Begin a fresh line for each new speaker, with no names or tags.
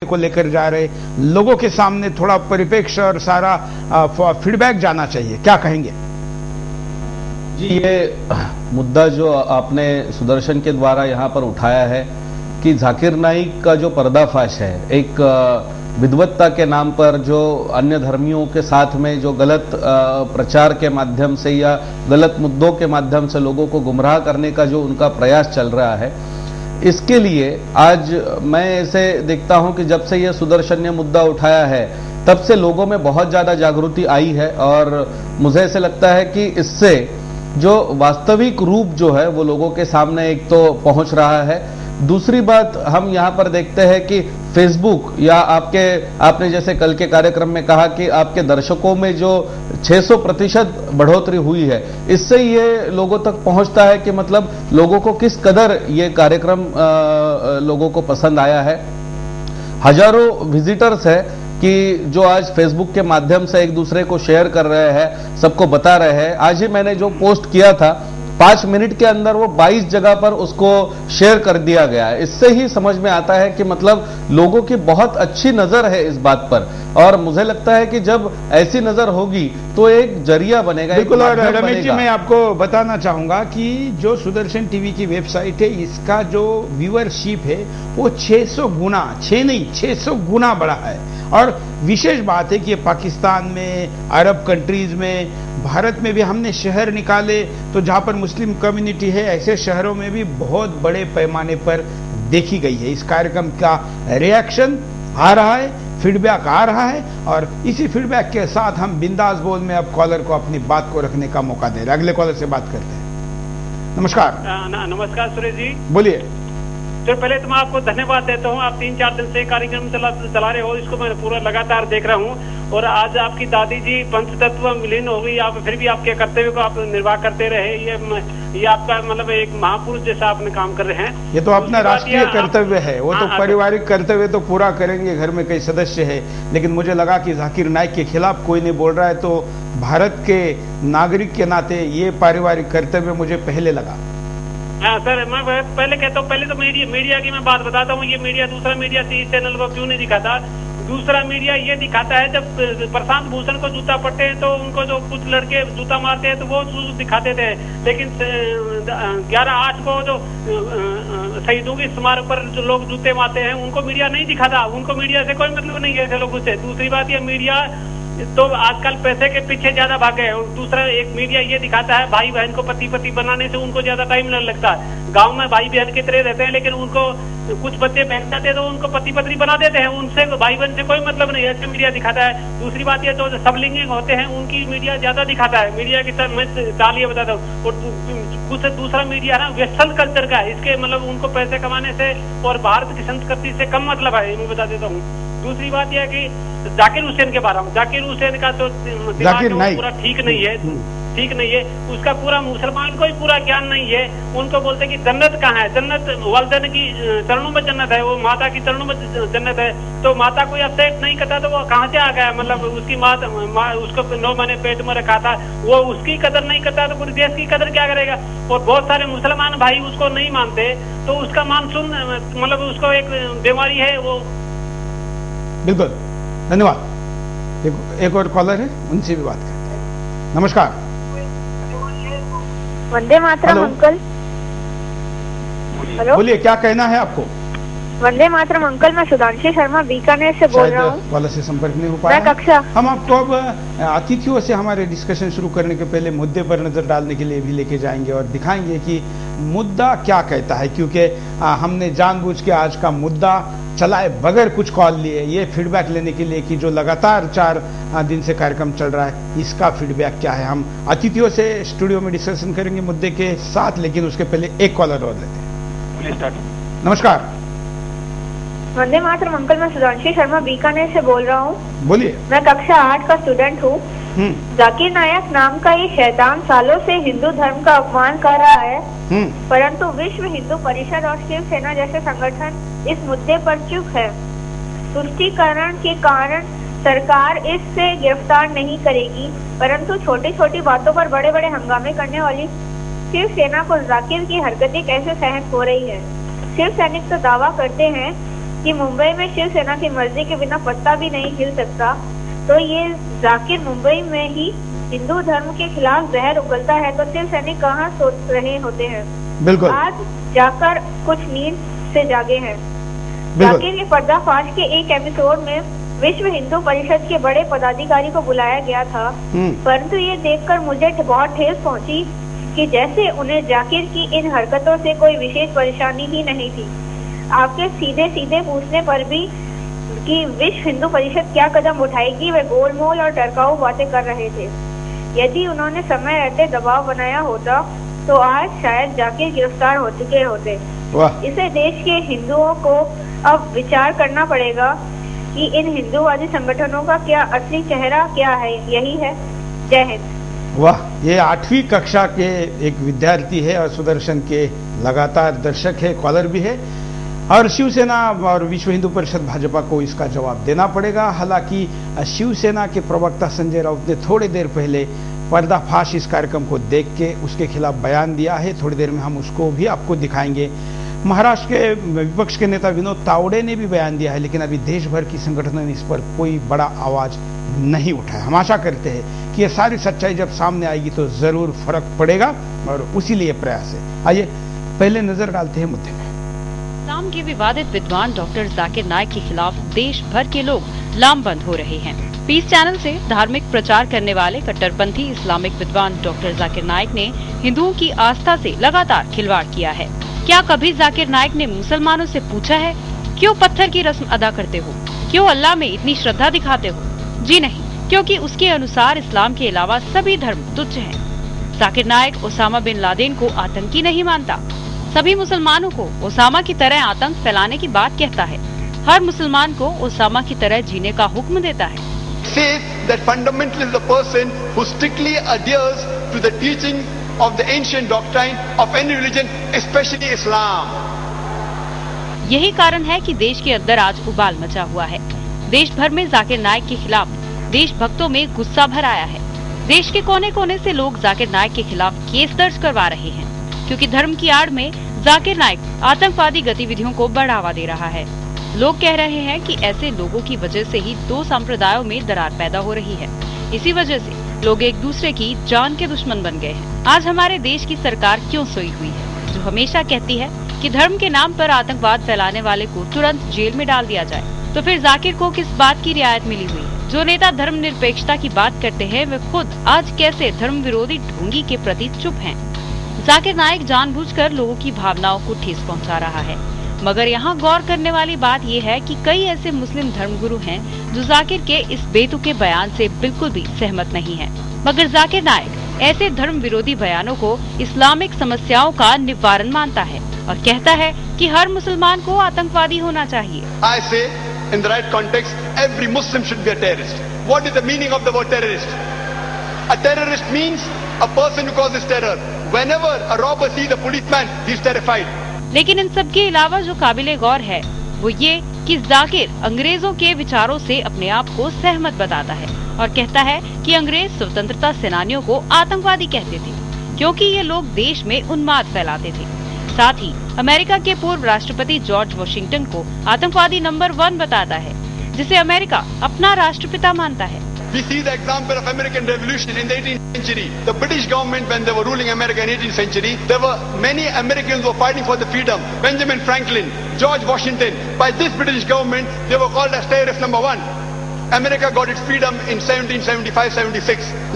को लेकर जा रहे लोगों के सामने थोड़ा परिप्रेक्ष्य और सारा फीडबैक जाना चाहिए, क्या कहेंगे?
जी, ये मुद्दा जो आपने सुदर्शन के द्वारा यहाँ पर उठाया है कि जाकिर नाइक का जो पर्दाफाश है, एक विद्वत्ता के नाम पर जो अन्य धर्मियों के साथ में जो गलत प्रचार के माध्यम से या गलत मुद्दों के माध्यम से लोगों को गुमराह करने का जो उनका प्रयास चल रहा है, इसके लिए आज मैं ऐसे देखता हूं कि जब से यह सुदर्शन ने मुद्दा उठाया है तब से लोगों में बहुत ज्यादा जागृति आई है और मुझे ऐसे लगता है कि इससे जो वास्तविक रूप जो है वो लोगों के सामने एक तो पहुंच रहा है। दूसरी बात हम यहां पर देखते हैं कि फेसबुक या आपने जैसे कल के कार्यक्रम में कहा कि आपके दर्शकों में जो 600% बढ़ोतरी हुई है, इससे ये लोगों तक पहुंचता है कि मतलब लोगों को किस कदर ये कार्यक्रम लोगों को पसंद आया है। हजारों विजिटर्स है कि जो आज फेसबुक के माध्यम से एक दूसरे को शेयर कर रहे हैं, सबको बता रहे हैं। आज ही मैंने जो पोस्ट किया था 5 मिनट के अंदर वो 22 जगह पर उसको शेयर कर दिया गया है। इससे ही समझ में आता है कि मतलब लोगों की बहुत अच्छी नजर है इस बात पर, और मुझे लगता है कि जब ऐसी नजर होगी तो एक जरिया बनेगा।
बिल्कुल। और रमेश जी, मैं आपको बताना चाहूंगा कि जो सुदर्शन टीवी की वेबसाइट है, इसका जो व्यूअरशिप है वो 600 गुना, 6 नहीं 600 गुना बढ़ा है। और विशेष बात है कि ये पाकिस्तान में, अरब कंट्रीज में, भारत में भी हमने शहर निकाले तो जहां पर मुस्लिम कम्युनिटी है, ऐसे शहरों में भी बहुत बड़े पैमाने पर देखी गई है। इस कार्यक्रम का रिएक्शन आ रहा है, फीडबैक आ रहा है, और इसी फीडबैक के साथ हम बिंदास बोल में अब कॉलर को अपनी बात को रखने का मौका दे रहे हैं। अगले कॉलर से बात करते हैं। नमस्कार।
नमस्कार सुरेश जी,
बोलिए।
तो पहले तो मैं आपको धन्यवाद देता हूँ। आप 3-4 दिन से कार्यक्रम चला रहे हो, इसको मैं पूरा लगातार देख रहा हूँ। और आज आपकी दादी जी पंचतत्व विलीन हो गई, आप फिर भी आपके कर्तव्य को आप निर्वाह करते रहे। ये आपका मतलब एक महापुरुष जैसा आपने काम कर रहे हैं।
ये तो अपना राष्ट्रीय कर्तव्य है, वो तो पारिवारिक कर्तव्य तो पूरा करेंगे। घर में कई सदस्य है, लेकिन मुझे लगा कि जाकिर नाइक के खिलाफ कोई नहीं बोल रहा है, तो भारत के नागरिक के नाते ये पारिवारिक कर्तव्य मुझे पहले लगा।
हाँ सर, मैं पहले कहता हूँ, पहले तो मीडिया की मैं बात बताता हूँ। ये मीडिया, दूसरा मीडिया इस चैनल को क्यों नहीं दिखाता? दूसरा मीडिया ये दिखाता है जब प्रशांत भूषण को जूता पड़ते हैं तो उनको जो कुछ लड़के जूता मारते हैं तो वो दिखाते थे, लेकिन 11/8 को जो शहीदों की स्मारक पर जो लोग जूते मारते हैं उनको मीडिया नहीं दिखाता। उनको मीडिया से कोई मतलब नहीं है ऐसे लोगों से। दूसरी बात, ये मीडिया तो आजकल पैसे के पीछे ज्यादा भागे है। और दूसरा एक मीडिया ये दिखाता है भाई बहन को पति बनाने से उनको ज्यादा टाइम नहीं लगता। गांव में भाई बहन की तरह रहते हैं, लेकिन उनको कुछ बच्चे बहन जाते हैं तो उनको पति बना देते हैं, उनसे भाई बहन से कोई मतलब नहीं है, ऐसे मीडिया दिखाता है। दूसरी बात ये जो सबलिंगिक होते हैं उनकी मीडिया ज्यादा दिखाता है। मीडिया की तरह मैं चाल ये बताता हूँ। और कुछ दूसरा मीडिया ना वेस्टर्न कल्चर का है, इसके मतलब उनको पैसे कमाने से और भारत की संस्कृति से कम मतलब है, मैं बता देता हूँ। दूसरी बात यह है कि जाकिर हुसैन के बारे में, जाकिर हुसैन का तो दिमाग पूरा ठीक नहीं है, उसका पूरा मुसलमान को ही पूरा ज्ञान नहीं है। उनको बोलते कि जन्नत कहाँ है? जन्नत वालिदैन की चरणों में जन्नत है, वो माता की चरणों में जन्नत है। तो माता को एक्सेप्ट नहीं करता तो वो कहाँ से आ गया? मतलब उसकी माँ उसको 9 महीने पेट में रखा था, वो उसकी कदर नहीं करता तो पूरे देश की कदर क्या करेगा? और बहुत सारे मुसलमान भाई उसको नहीं मानते, तो उसका मानसून मतलब उसको एक बीमारी है वो।
बिल्कुल, धन्यवाद। एक और कॉलर है, उनसे भी बात करते हैं। नमस्कार।
वंदे मातरम अंकल। हेलो,
बोलिए, क्या कहना है आपको?
वंदे मातरम अंकल, मैं सुधांशु शर्मा बीकानेर से बोल रहा हूँ।
कॉलर से संपर्क नहीं हो पाया।
कक्षा
हम आपको अब अतिथियों से हमारे डिस्कशन शुरू करने के पहले मुद्दे पर नजर डालने के लिए भी लेके जाएंगे और दिखाएंगे कि मुद्दा क्या कहता है, क्योंकि हमने जानबूझ के आज का मुद्दा चलाए बगैर कुछ कॉल लिए, ये फीडबैक लेने के लिए कि जो लगातार 4 दिन से कार्यक्रम चल रहा है, इसका फीडबैक क्या है। हम अतिथियों से स्टूडियो में डिस्कशन करेंगे मुद्दे के साथ, लेकिन उसके पहले एक कॉलर और लेते हैं। नमस्कार।
वंदे मातरम अंकल, मैं सुधांशु शर्मा बीकानेर से बोल रहा हूँ।
बोलिए।
मैं कक्षा 8 का स्टूडेंट हूँ। जाकिर नायक नाम का ये शैतान सालों से हिंदू धर्म का अपमान कर रहा है, परंतु विश्व हिंदू परिषद और शिवसेना जैसे संगठन इस मुद्दे पर चुप है। तुष्टीकरण के कारण सरकार इससे गिरफ्तार नहीं करेगी, परंतु छोटी छोटी बातों पर बड़े बड़े हंगामे करने वाली शिवसेना को जाकिर की हरकतें कैसे सहन हो रही है। शिव सैनिक तो दावा करते हैं कि मुंबई में शिवसेना की मर्जी के बिना पत्ता भी नहीं हिल सकता, तो ये जाकिर मुंबई में ही हिंदू धर्म के खिलाफ जहर उगलता है तो शिवसैनिक कहाँ सोच रहे होते हैं।
बिल्कुल।
आज जाकर कुछ नींद से जागे हैं। जाकिर के पर्दाफाश के एक एपिसोड में विश्व हिंदू परिषद के बड़े पदाधिकारी को बुलाया गया था, परंतु ये देखकर मुझे बहुत ठेस पहुंची कि जैसे उन्हें जाकिर की इन हरकतों से कोई विशेष परेशानी ही नहीं थी। आपके सीधे सीधे पूछने पर भी कि विश्व हिंदू परिषद क्या कदम उठाएगी, वे गोलमोल और टरकाऊ बातें कर रहे थे। यदि उन्होंने समय रहते दबाव बनाया होता तो आज शायद जाकिर गिरफ्तार हो चुके होते। इसे देश के हिंदुओं को अब विचार करना पड़ेगा कि इन हिंदूवादी संगठनों का क्या असली चेहरा क्या है। यही है। जय हिंद।
वाह, ये 8वीं कक्षा के एक विद्यार्थी है और सुदर्शन के लगातार दर्शक है, कॉलर भी है। और शिवसेना और विश्व हिंदू परिषद भाजपा को इसका जवाब देना पड़ेगा। हालांकि शिवसेना के प्रवक्ता संजय राउत ने थोड़ी देर पहले पर्दाफाश इस कार्यक्रम को देख के उसके खिलाफ बयान दिया है। थोड़ी देर में हम उसको भी आपको दिखाएंगे। महाराष्ट्र के विपक्ष के नेता विनोद तावड़े ने भी बयान दिया है, लेकिन अभी देश भर की संगठनों ने इस पर कोई बड़ा आवाज नहीं उठाया। हम आशा करते हैं कि ये सारी सच्चाई जब सामने आएगी तो जरूर फर्क पड़ेगा और उसी लिए प्रयास है। आइए पहले नजर डालते हैं मुद्दे में।
इस्लाम के विवादित विद्वान डॉक्टर जाकिर नाइक के खिलाफ देश भर के लोग लामबंद हो रहे हैं। पीस चैनल से धार्मिक प्रचार करने वाले कट्टरपंथी इस्लामिक विद्वान डॉक्टर जाकिर नाइक ने हिंदुओं की आस्था से लगातार खिलवाड़ किया है। क्या कभी जाकिर नाइक ने मुसलमानों से पूछा है, क्यों पत्थर की रस्म अदा करते हो, क्यों अल्लाह में इतनी श्रद्धा दिखाते हो? जी नहीं, क्योंकि उसके अनुसार इस्लाम के अलावा सभी धर्म तुच्छ हैं। Zakir Naik Osama bin Laden को आतंकी नहीं मानता, सभी मुसलमानों को ओसामा की तरह आतंक फैलाने की बात कहता है। हर मुसलमान को ओसामा की तरह जीने का हुक्म देता है।
Says that fundamental is the person who strictly adheres to the teaching of the ancient doctrine of any religion, especially Islam.
यही कारण है कि देश के अंदर आज उबाल मचा हुआ है। देश भर में जाकिर नाइक के खिलाफ देशभक्तों में गुस्सा भर आया है। देश के कोने कोने से लोग जाकिर नाइक के खिलाफ केस दर्ज करवा रहे हैं, क्योंकि धर्म की आड़ में जाकिर नाइक आतंकवादी गतिविधियों को बढ़ावा दे रहा है। लोग कह रहे हैं कि ऐसे लोगों की वजह से ही दो संप्रदायों में दरार पैदा हो रही है। इसी वजह से लोग एक दूसरे की जान के दुश्मन बन गए हैं। आज हमारे देश की सरकार क्यों सोई हुई है, जो हमेशा कहती है कि धर्म के नाम पर आतंकवाद फैलाने वाले को तुरंत जेल में डाल दिया जाए, तो फिर जाकिर को किस बात की रियायत मिली हुई है? जो नेता धर्मनिरपेक्षता की बात करते हैं वे खुद आज कैसे धर्म विरोधी ढोंगी के प्रति चुप हैं? जाकिर नाइक जानबूझकर लोगों की भावनाओं को ठेस पहुंचा रहा है। मगर यहाँ गौर करने वाली बात यह है कि कई ऐसे मुस्लिम धर्मगुरु हैं जो जाकिर के इस बेतुके बयान से बिल्कुल भी सहमत नहीं है। मगर जाकिर नाइक ऐसे धर्म विरोधी बयानों को इस्लामिक समस्याओं का निवारण मानता है और कहता है कि हर मुसलमान को आतंकवादी होना चाहिए।
I say, in the right context, every Muslim should be a terrorist. What is the meaning of the word terrorist? A terrorist means a person who causes terror. Whenever a robber sees a policeman, he is terrified.
लेकिन इन सब के अलावा जो काबिले गौर है वो ये कि जाकिर अंग्रेजों के विचारों से अपने आप को सहमत बताता है और कहता है कि अंग्रेज स्वतंत्रता सेनानियों को आतंकवादी कहते थे, क्योंकि ये लोग देश में उन्माद फैलाते थे। साथ ही अमेरिका के पूर्व राष्ट्रपति जॉर्ज वॉशिंगटन को आतंकवादी नंबर 1 बताता है, जिसे अमेरिका अपना राष्ट्रपिता मानता है।
We see the example of American Revolution in the 18th century. The British government, when they were ruling America in 18th century, there were many Americans who were fighting for the freedom. Benjamin Franklin, George Washington. By this British government, they were called as terrorist number 1. America got its freedom in 1775-76.